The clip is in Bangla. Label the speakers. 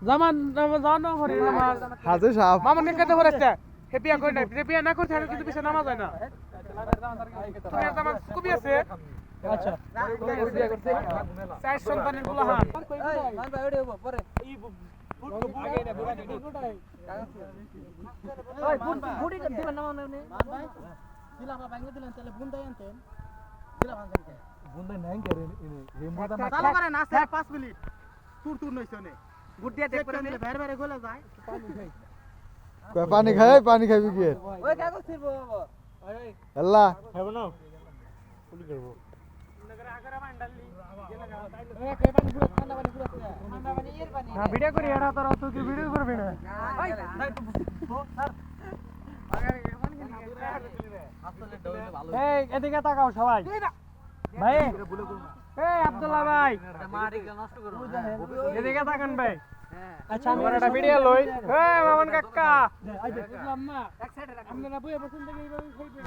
Speaker 1: জামান জানো ভরি নামাজ
Speaker 2: হাজে সাহেব
Speaker 1: মামুন কে কইতে পড়েছে হে বিয়া কই নাই বিয়া না করতে আর কিন্তু পিছে নামাজ হয় না তুমি আর জামান কবি আছে আচ্ছা বিয়া করতে চার সন্তানের গুলাহান মান ভাই ওড়ে পরে এই আগে না বুড়াই ওই বুড়ি দিবেন না মানে মান ভাই দিলা আমরা ভাঙে দিলেন তাহলে বুন্দাই আনতেন দিলা ভাঙ দেন বুন্দাই নাই করে এই বুন্দা না চালু করে না স্যার 5 মিনিট তুর নইছে নে গুড দিয়ে দেখ করে মিলে বাইরে বাইরে গলা যায়
Speaker 2: পানি খাবি কি
Speaker 1: ওই কাগজ ছিড়বো বাবা ওই
Speaker 2: আল্লাহ
Speaker 1: খাবো না পুলি করব নগর আগরা মান ডাললি এ কে পানি পুরো ঠান্ডা পানি এর পানি না ভিডিও করি এরা তোর তুই কি ভিডিও করবি না ওই স্যার আগে এমন কি এই এদিকে তাকাও সবাই ভাই এই আব্দুল্লাহ ভাই মারিকে নষ্ট করব এদিকে তাকান ভাই আচ্ছা আমি একটা ভিডিও লই এই মামুন কাকা বুঝলাম না এক সাইডে রাখ আমরা না বইয়ে বসুন থেকে এইভাবে খাইবে